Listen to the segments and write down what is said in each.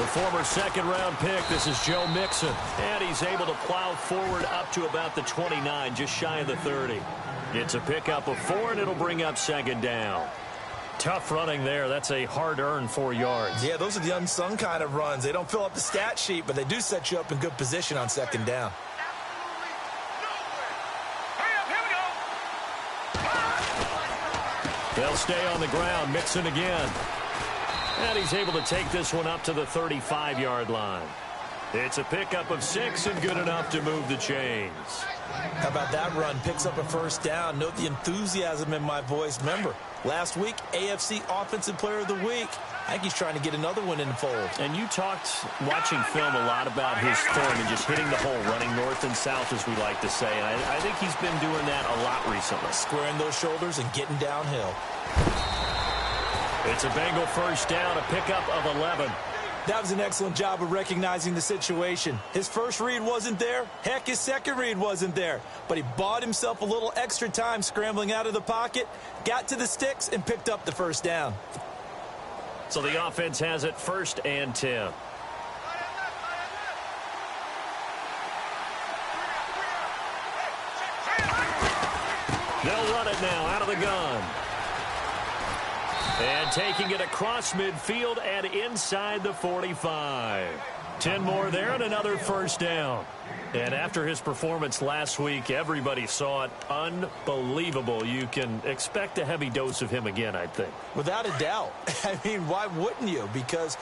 The former second-round pick, this is Joe Mixon. And he's able to plow forward up to about the 29, just shy of the 30. It's a pickup of 4, and it'll bring up second down. Tough running there. That's a hard-earned 4 yards. Yeah, those are the unsung kind of runs. They don't fill up the stat sheet, but they do set you up in good position on second down. They'll stay on the ground. Mixon again. And he's able to take this one up to the 35-yard line. It's a pickup of 6 and good enough to move the chains. How about that run? Picks up a first down. Note the enthusiasm in my voice. Remember, last week, AFC Offensive Player of the Week. I think he's trying to get another one in the fold. And you talked, watching film, a lot about his form and just hitting the hole, running north and south, as we like to say. And I think he's been doing that a lot recently. Squaring those shoulders and getting downhill. It's a Bengal first down, a pickup of 11. That was an excellent job of recognizing the situation. His first read wasn't there. Heck, his second read wasn't there. But he bought himself a little extra time scrambling out of the pocket, got to the sticks, and picked up the first down. So the offense has it 1st and 10. They'll run it now out of the gun. And taking it across midfield and inside the 45. 10 more there and another first down. And after his performance last week, everybody saw it. Unbelievable. You can expect a heavy dose of him again, I think. Without a doubt. I mean, why wouldn't you? Because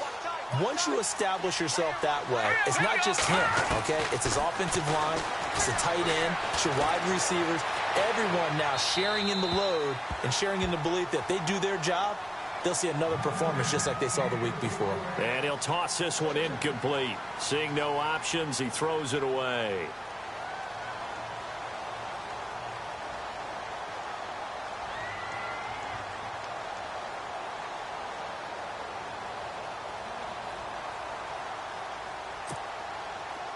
once you establish yourself that way, it's not just him, okay? It's his offensive line, it's the tight end, it's your wide receivers, everyone now sharing in the load and sharing in the belief that they do their job, they'll see another performance just like they saw the week before. And he'll toss this one incomplete. Seeing no options, he throws it away.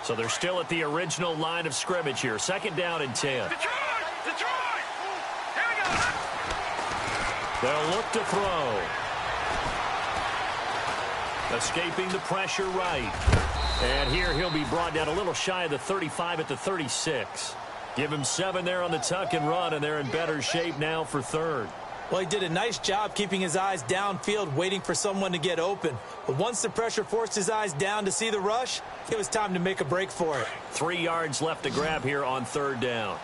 So they're still at the original line of scrimmage here. 2nd down and 10. Detroit! Here we go! They'll look to throw. Escaping the pressure right. And here he'll be brought down a little shy of the 35 at the 36. Give him 7 there on the tuck and run, and they're in better shape now for 3rd. Well, he did a nice job keeping his eyes downfield, waiting for someone to get open. But once the pressure forced his eyes down to see the rush, it was time to make a break for it. 3 yards left to grab here on 3rd down.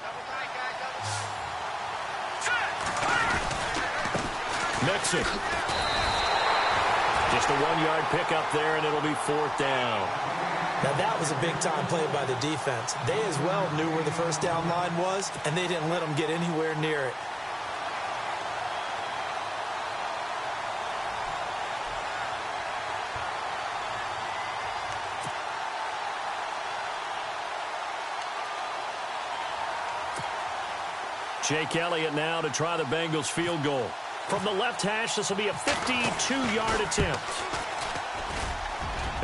Mixon. Just a 1-yard pickup there, and it'll be 4th down. Now, that was a big-time play by the defense. They as well knew where the first down line was, and they didn't let them get anywhere near it. Jake Elliott now to try the Bengals field goal. From the left hash, this will be a 52-yard attempt.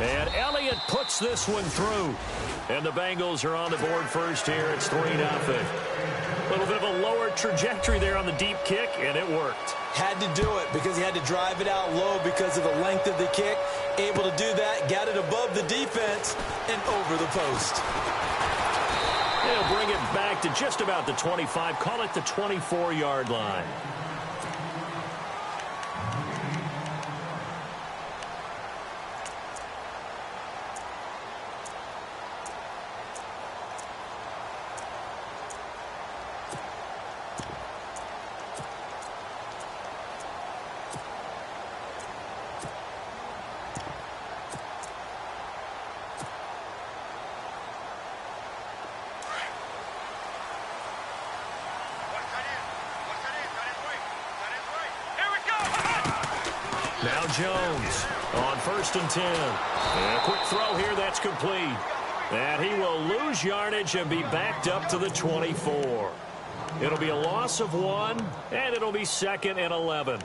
And Elliott puts this one through. And the Bengals are on the board first here. It's 3-0. A little bit of a lower trajectory there on the deep kick, and it worked. Had to do it because he had to drive it out low because of the length of the kick. Able to do that, got it above the defense and over the post. They'll bring it back to just about the 25. Call it the 24-yard line. Now Jones on 1st and 10. And a quick throw here, that's complete. And he will lose yardage and be backed up to the 24. It'll be a loss of 1, and it'll be 2nd and 11.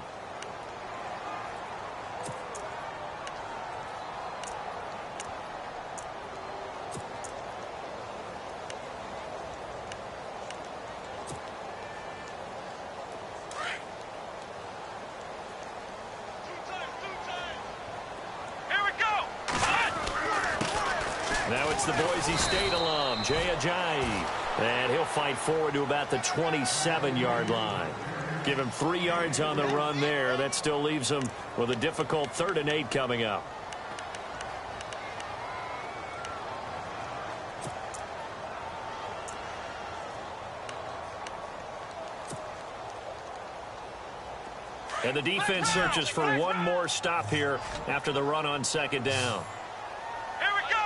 Now it's the Boise State alum, Jay Ajayi. And he'll fight forward to about the 27-yard line. Give him 3 yards on the run there. That still leaves him with a difficult 3rd and 8 coming up. And the defense searches for one more stop here after the run on 2nd down. Here we go.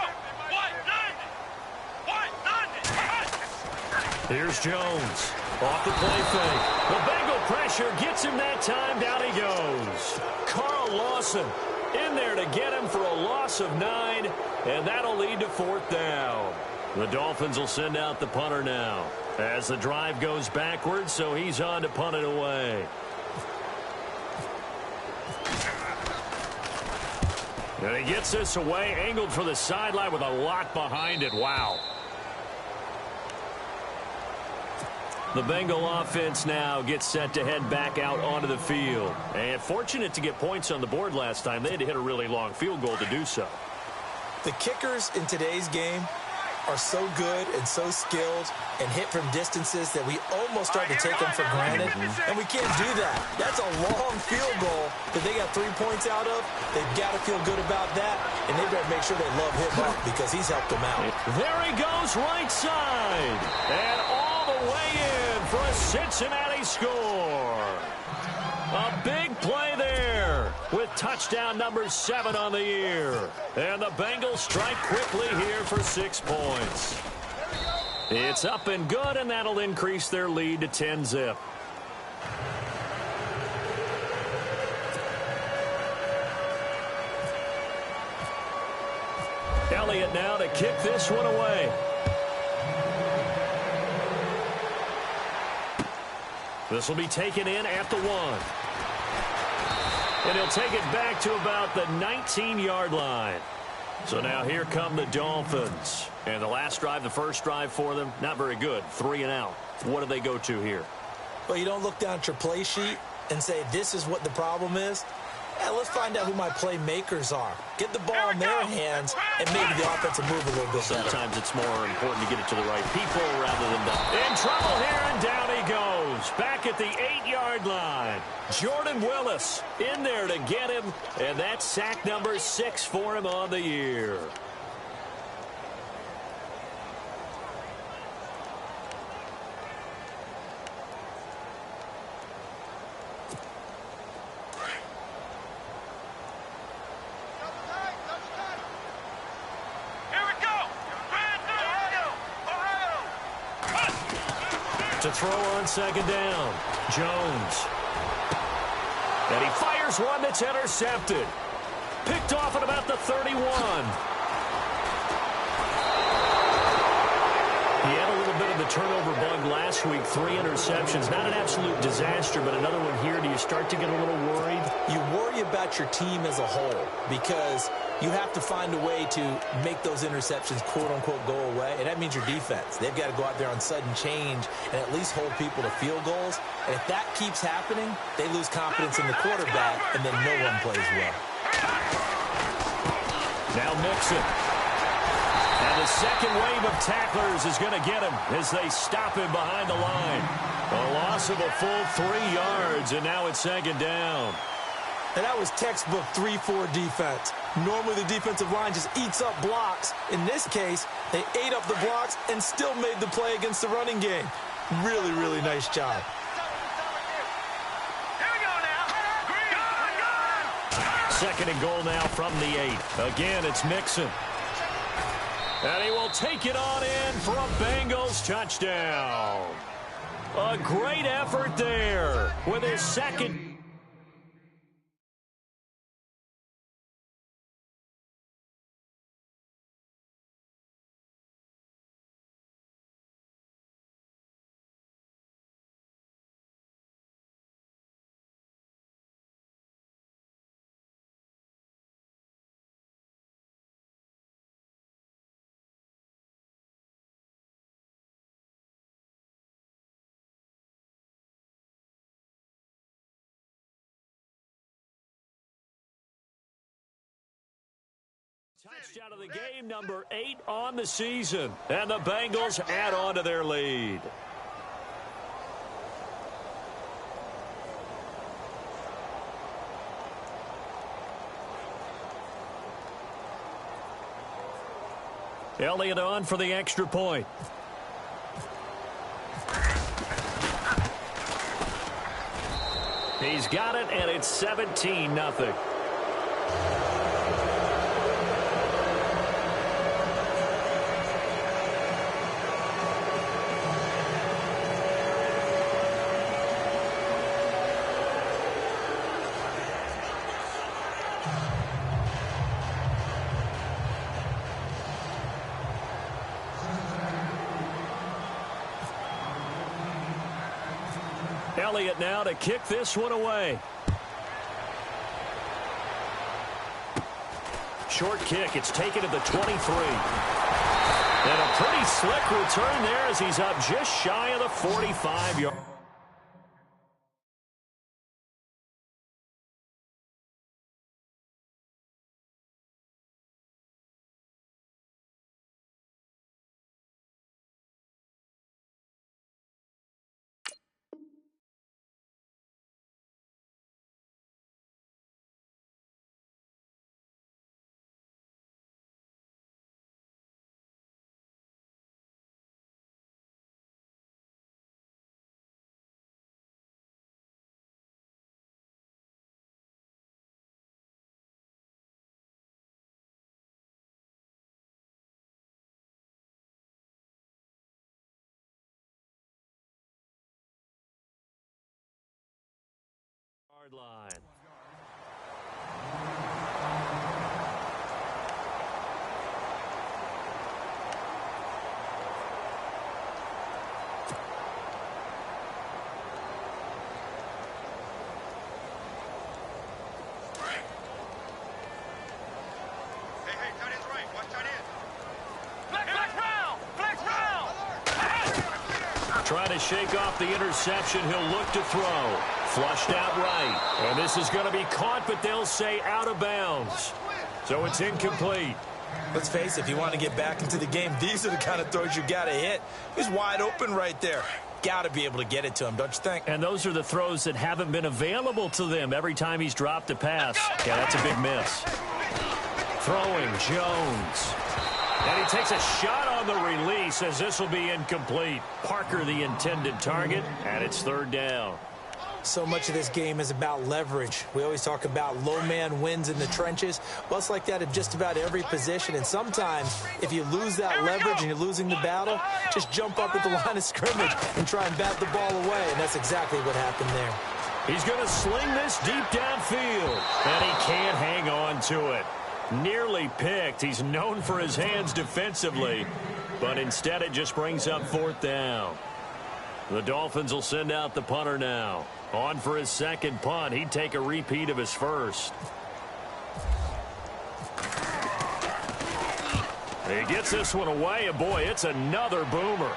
Here's Jones. Off the play fake. The Bengal pressure gets him that time. Down he goes. Carl Lawson in there to get him for a loss of 9, and that'll lead to 4th down. The Dolphins will send out the punter now as the drive goes backwards, so he's on to punt it away. And he gets this away, angled for the sideline with a lot behind it. Wow. The Bengal offense now gets set to head back out onto the field. And fortunate to get points on the board last time. They had to hit a really long field goal to do so. The kickers in today's game are so good and so skilled and hit from distances that we almost start to take them for granted. And we can't do that. That's a long field goal that they got 3 points out of. They've got to feel good about that, and they better make sure they love him up because he's helped them out. There he goes right side. And all the way in for a Cincinnati score. A big play there with touchdown number 7 on the year. And the Bengals strike quickly here for 6 points. It's up and good, and that'll increase their lead to 10-zip. Elliott now to kick this one away. This will be taken in at the 1. And he'll take it back to about the 19-yard line. So now here come the Dolphins. And the last drive, the first drive for them, not very good. 3 and out. What do they go to here? Well, you don't look down at your play sheet and say, this is what the problem is. Yeah, let's find out who my playmakers are. Get the ball in their hands and maybe the offense will move a little bit better. Sometimes it's more important to get it to the right people rather than in trouble here, and down he goes. Back at the 8-yard line. Jordan Willis in there to get him, and that's sack number 6 for him on the year. To throw on 2nd down, Jones. And he fires one that's intercepted. Picked off at about the 31. He had a little bit of the turnover bug last week, 3 interceptions. Not an absolute disaster, but another one here. Do you start to get a little worried? You worry about your team as a whole because you have to find a way to make those interceptions, quote-unquote, go away, and that means your defense. They've got to go out there on sudden change and at least hold people to field goals. And if that keeps happening, they lose confidence in the quarterback, and then no one plays well. Now Mixon. And the second wave of tacklers is going to get him as they stop him behind the line. A loss of a full 3 yards, and now it's 2nd down. And that was textbook 3-4 defense. Normally the defensive line just eats up blocks. In this case, they ate up the blocks and still made the play against the running game. Really, really nice job. Here we go now. 2nd and goal now from the 8. Again, it's Mixon. And he will take it on in for a Bengals touchdown. A great effort there with his 2nd Touchdown of the game, number 8 on the season. And the Bengals add on to their lead. Elliott on for the extra point. He's got it, and it's 17-0. Elliott now to kick this one away. Short kick. It's taken to the 23. And a pretty slick return there as he's up just shy of the 45-yard. Line. Hey, tight end's right. Watch tight end. Flex round! Trying to shake off the interception. He'll look to throw. Flushed out right. And this is going to be caught, but they'll say out of bounds. So it's incomplete. Let's face it, if you want to get back into the game, these are the kind of throws you got to hit. He's wide open right there. Got to be able to get it to him, don't you think? And those are the throws that haven't been available to them every time he's dropped a pass. Yeah, that's a big miss. Throwing Jones. And he takes a shot on the release as this will be incomplete. Parker the intended target, and it's third down. So much of this game is about leverage. We always talk about low man wins in the trenches. Well, it's like that at just about every position. And sometimes, if you lose that leverage and you're losing the battle, just jump up at the line of scrimmage and try and bat the ball away. And that's exactly what happened there. He's going to sling this deep downfield. And he can't hang on to it. Nearly picked. He's known for his hands defensively. But instead, it just brings up fourth down. The Dolphins will send out the punter now. On for his second punt. He'd take a repeat of his first. He gets this one away, and boy, it's another boomer.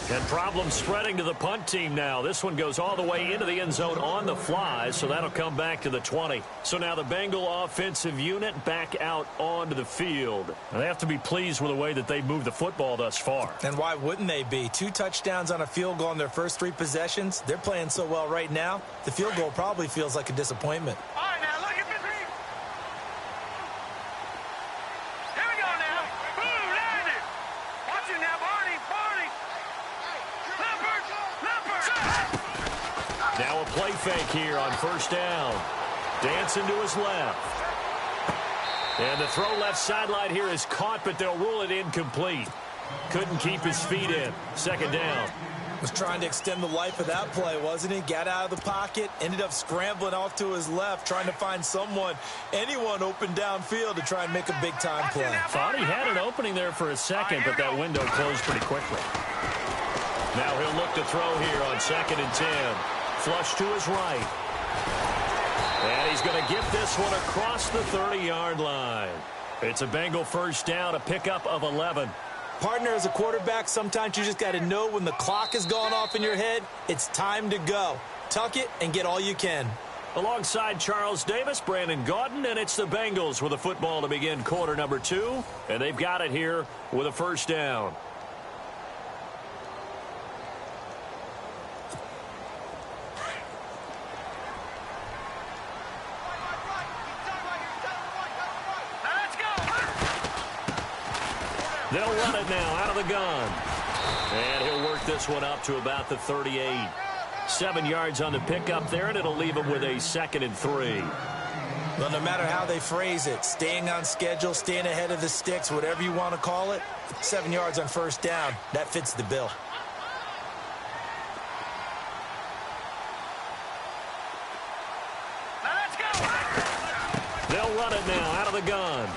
And problems spreading to the punt team now. This one goes all the way into the end zone on the fly, so that'll come back to the 20. So now the Bengal offensive unit back out onto the field. And they have to be pleased with the way that they've moved the football thus far. And why wouldn't they be? 2 touchdowns on a field goal in their first 3 possessions. They're playing so well right now, the field goal probably feels like a disappointment. All right, now, look at this. Here we go now. Boom, landed. Watch it now, Barney. Now a play fake here on first down. Dancing to his left. And the throw left sideline here is caught, but they'll rule it incomplete. Couldn't keep his feet in. Second down. Was trying to extend the life of that play, wasn't he? Got out of the pocket, ended up scrambling off to his left, trying to find anyone open downfield to try and make a big-time play. Thought he had an opening there for a second, but that window closed pretty quickly. Now he'll look to throw here on 2nd and 10. Flush to his right. And he's going to get this one across the 30-yard line. It's a Bengal first down, a pickup of 11. Partner, as a quarterback, sometimes you just got to know when the clock has gone off in your head, it's time to go. Tuck it and get all you can. Alongside Charles Davis, Brandon Gaudin, and it's the Bengals with a football to begin quarter number 2. And they've got it here with a first down. They'll run it now out of the gun. And he'll work this one up to about the 38. 7 yards on the pickup there, and it'll leave him with a 2nd and 3. Well, no matter how they phrase it, staying on schedule, staying ahead of the sticks, whatever you want to call it, 7 yards on first down, that fits the bill. Let's go. They'll run it now out of the gun.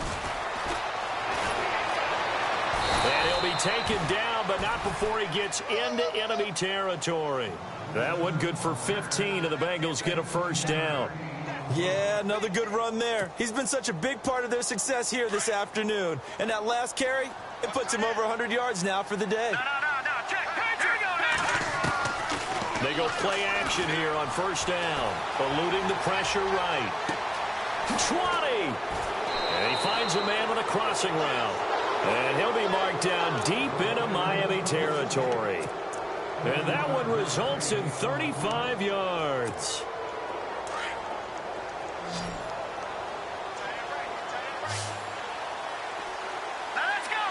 And he'll be taken down, but not before he gets into enemy territory. That one good for 15, and the Bengals get a first down. Yeah, another good run there. He's been such a big part of their success here this afternoon. And that last carry, it puts him over 100 yards now for the day. No. Check. Here we go now. They go play action here on first down, eluding the pressure right. 20! And he finds a man with a crossing route. And he'll be marked down deep into Miami territory. And that one results in 35 yards. Let's go.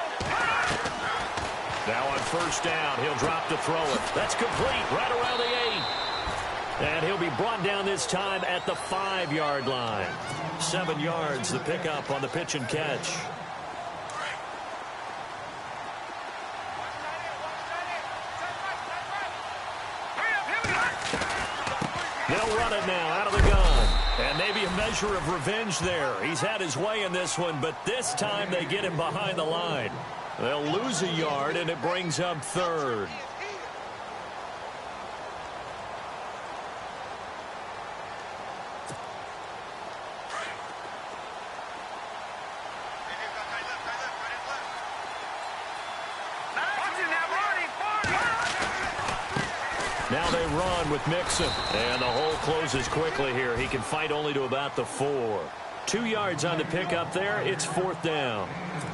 Now on first down, he'll drop to throw it. That's complete right around the 8. And he'll be brought down this time at the 5-yard line. 7 yards, the pickup on the pitch and catch. They'll run it now out of the gun. And maybe a measure of revenge there. He's had his way in this one, but this time they get him behind the line. They'll lose a yard, and it brings up 3rd. Now they run with Mixon. And the hole closes quickly here. He can fight only to about the 4. 2 yards on the pickup there. It's 4th down.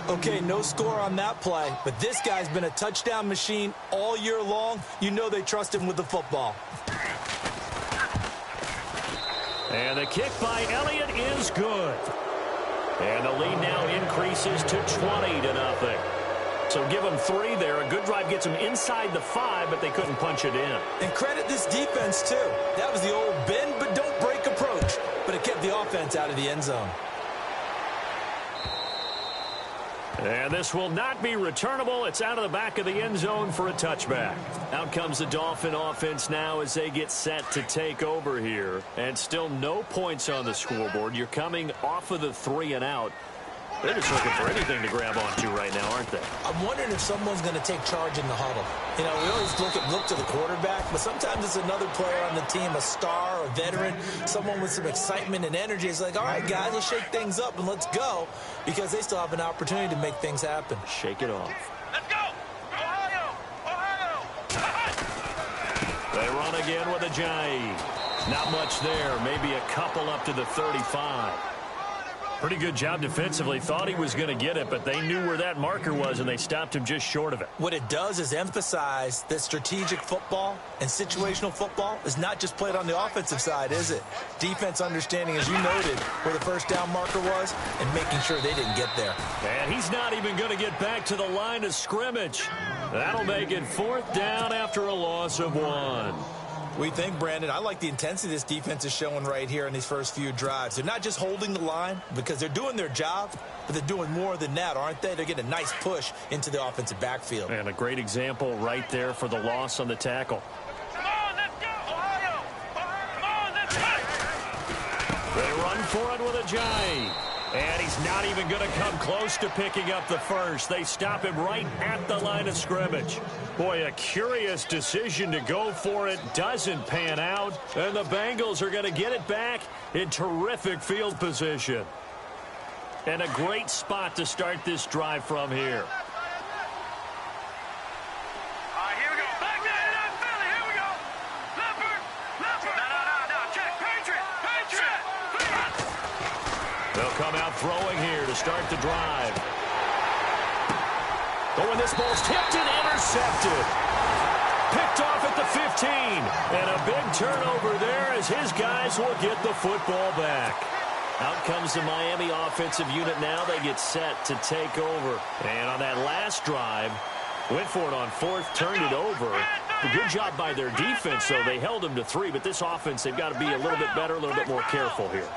Okay, no score on that play, but this guy's been a touchdown machine all year long. You know they trust him with the football. And the kick by Elliott is good. And the lead now increases to 20-0. So give them 3 there. A good drive gets them inside the 5, but they couldn't punch it in. And credit this defense, too. That was the old bend but don't break approach, but it kept the offense out of the end zone. And this will not be returnable. It's out of the back of the end zone for a touchback. Out comes the Dolphin offense now as they get set to take over here. And still no points on the scoreboard. You're coming off of the 3 and out. They're just looking for anything to grab onto right now, aren't they? I'm wondering if someone's going to take charge in the huddle. You know, we always look to the quarterback, but sometimes it's another player on the team, a star, a veteran, someone with some excitement and energy. It's like, all right, guys, let's shake things up and let's go, because they still have an opportunity to make things happen. Shake it off. Let's go. Ohio. They run again with a Ajayi. Not much there. Maybe a couple up to the 35. Pretty good job defensively. Thought he was going to get it, but they knew where that marker was, and they stopped him just short of it. What it does is emphasize that strategic football and situational football is not just played on the offensive side, is it? Defense understanding, as you noted, where the first down marker was and making sure they didn't get there. And he's not even going to get back to the line of scrimmage. That'll make it 4th down after a loss of 1. We think, Brandon, I like the intensity this defense is showing right here in these first few drives. They're not just holding the line because they're doing their job, but they're doing more than that, aren't they? They're getting a nice push into the offensive backfield. And a great example right there for the loss on the tackle. Come on, let's go, Ohio. Come on, let's go. They run for it with Ajayi. And he's not even going to come close to picking up the first. They stop him right at the line of scrimmage. Boy, a curious decision to go for it. Doesn't pan out. And the Bengals are going to get it back in terrific field position. And a great spot to start this drive from here. All right, here we go. Back there, Philly. Here we go. Leopard. No. Check. Patriot. They'll come out throwing here to start the drive. Oh, and this ball's tipped and intercepted. Picked off at the 15. And a big turnover there as his guys will get the football back. Out comes the Miami offensive unit now. They get set to take over. And on that last drive, went for it on fourth, turned it over. A good job by their defense, though. They held them to 3, but this offense, they've got to be a little bit better, a little bit more careful here.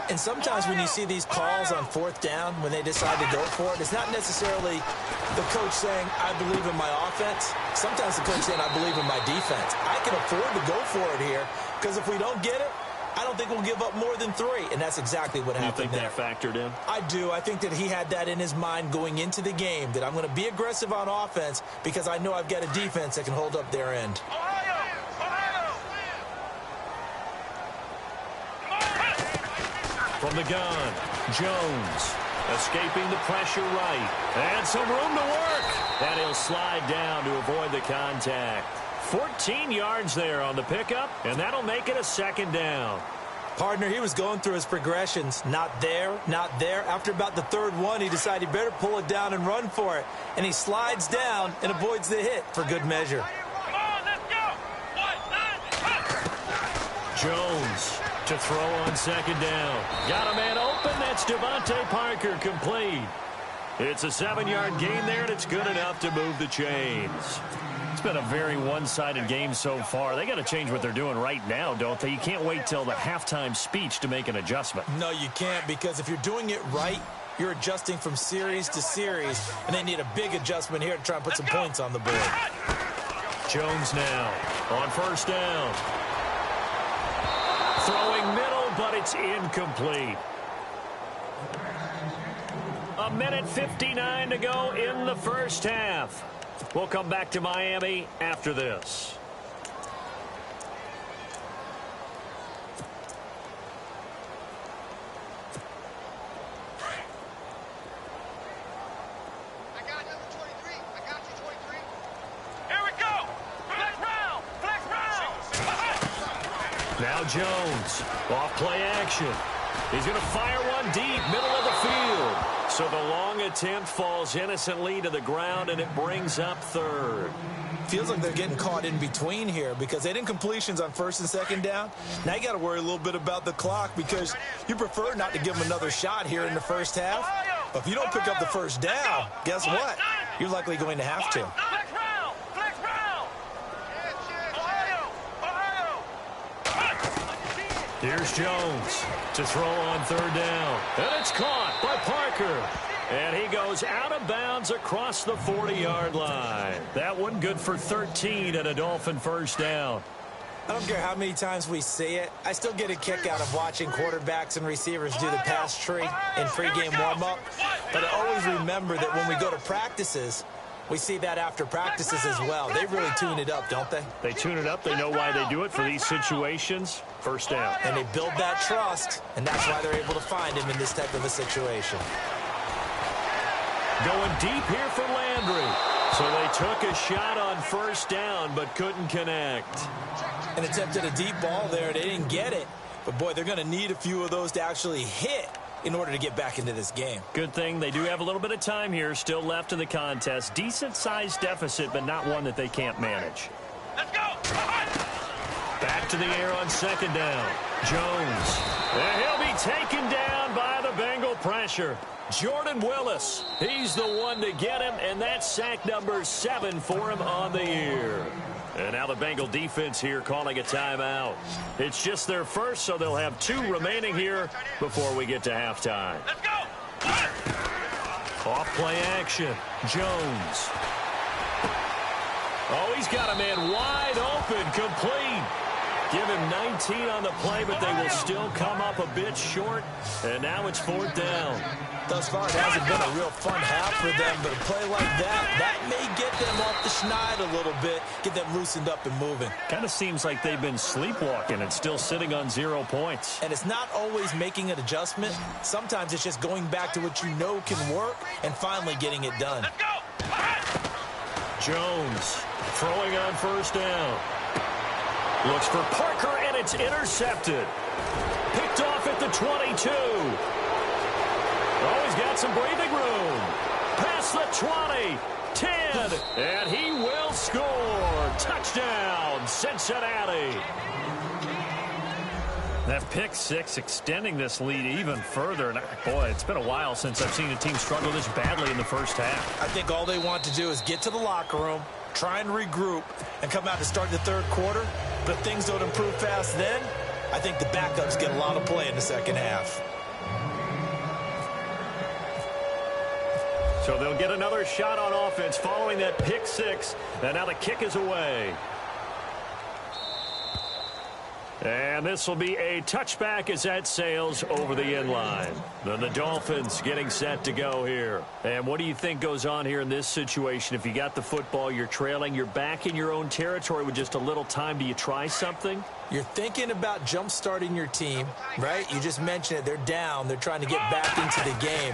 And sometimes when you see these calls on fourth down, when they decide to go for it, it's not necessarily the coach saying, I believe in my offense. Sometimes the coach saying, I believe in my defense. I can afford to go for it here because if we don't get it, I don't think we'll give up more than 3, and that's exactly what happened there. You think that factored in? I do. I think that he had that in his mind going into the game, that I'm going to be aggressive on offense because I know I've got a defense that can hold up their end. From the gun, Jones escaping the pressure right. And some room to work. And he'll slide down to avoid the contact. 14 yards there on the pickup, and that'll make it a second down. Partner, he was going through his progressions. Not there, not there. After about the third one, he decided he better pull it down and run for it. And he slides down and avoids the hit for good measure. Come on, let's go. Jones to throw on second down. Got a man open. That's Devontae Parker, complete. It's a 7-yard gain there, and it's good enough to move the chains. It's been a very one-sided game so far. They got to change what they're doing right now, don't they? You can't wait till the halftime speech to make an adjustment. No, you can't, because if you're doing it right, you're adjusting from series to series, and they need a big adjustment here to try and put some points on the board. Jones now on first down. Throwing middle, but it's incomplete. A minute 59 to go in the first half. We'll come back to Miami after this. I got number 23. I got you, 23. Here we go. Flex round. Flex round. Now Jones, off play action. He's going to fire one deep, middle of the field. So the long attempt falls innocently to the ground, and it brings up third. Feels like they're getting caught in between here because they didn't completions on first and second down. Now you got to worry a little bit about the clock because you prefer not to give them another shot here in the first half. But if you don't pick up the first down, guess what? You're likely going to have to. Flex round. Flex round. Ohio. Here's Jones to throw on third down. And it's caught by Parker. And he goes out of bounds across the 40-yard line. That one good for 13 and a Dolphin first down. I don't care how many times we see it. I still get a kick out of watching quarterbacks and receivers do the pass tree in pregame warm-up. But I always remember that when we go to practices, we see that after practices as well. They really tune it up, don't they? They tune it up. They know why they do it for these situations. First down. And they build that trust, and that's why they're able to find him in this type of a situation. Going deep here for Landry. So they took a shot on first down but couldn't connect. And attempted a deep ball there. They didn't get it. But, boy, they're going to need a few of those to actually hit in order to get back into this game. Good thing they do have a little bit of time here still left in the contest. Decent-sized deficit, but not one that they can't manage. Let's go. Back to the air on second down. Jones. And he'll be taken down by the Bengal pressure. Jordan Willis. He's the one to get him, and that's sack number 7 for him on the year. And now the Bengal defense here calling a timeout. It's just their first, so they'll have 2 remaining here before we get to halftime. Let's go. Off play action. Jones. Oh, he's got a man wide open, complete. Give him 19 on the play, but they will still come up a bit short. And now it's 4th down. Thus far, it hasn't been a real fun half for them, but a play like that may get them off the schneid a little bit, get them loosened up and moving. Kind of seems like they've been sleepwalking and still sitting on 0 points. And it's not always making an adjustment. Sometimes it's just going back to what you know can work and finally getting it done. Let's go. Jones throwing on first down. Looks for Parker, and it's intercepted. Picked off at the 22. some breathing room. Past the 20, 10, and he will score. Touchdown, Cincinnati. That pick six extending this lead even further. And boy, it's been a while since I've seen a team struggle this badly in the first half. I think all they want to do is get to the locker room, try and regroup, and come out to start the third quarter. But if things don't improve fast then, I think the backups get a lot of play in the second half. So they'll get another shot on offense following that pick six. And now the kick is away. And this will be a touchback as that sails over the end line. Then the Dolphins getting set to go here. And what do you think goes on here in this situation? If you got the football, you're trailing, you're back in your own territory with just a little time. Do you try something? You're thinking about jump-starting your team, right? You just mentioned it. They're down. They're trying to get back into the game.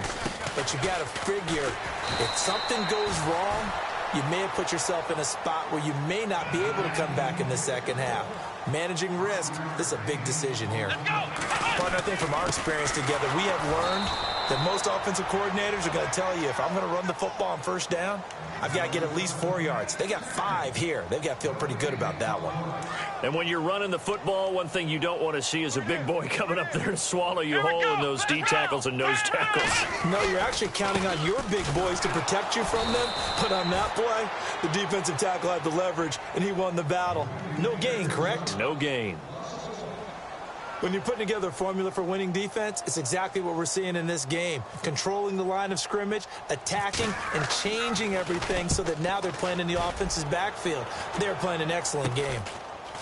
But you got to figure if something goes wrong, you may have put yourself in a spot where you may not be able to come back in the second half. Managing risk, this is a big decision here. Partner, I think from our experience together, we have learned that most offensive coordinators are going to tell you, if I'm going to run the football on first down, I've got to get at least 4 yards. They got 5 here. They've got to feel pretty good about that one. And when you're running the football, one thing you don't want to see is a big boy coming up there to swallow you whole in those D tackles and nose tackles. No, you're actually counting on your big boys to protect you from them. But on that play, the defensive tackle had the leverage, and he won the battle. No gain, correct? No gain. When you're putting together a formula for winning defense, it's exactly what we're seeing in this game. Controlling the line of scrimmage, attacking, and changing everything so that now they're playing in the offense's backfield. They're playing an excellent game.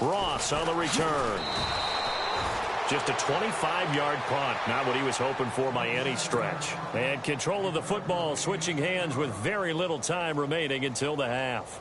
Ross on the return. Just a 25-yard punt. Not what he was hoping for by any stretch. And control of the football switching hands with very little time remaining until the half.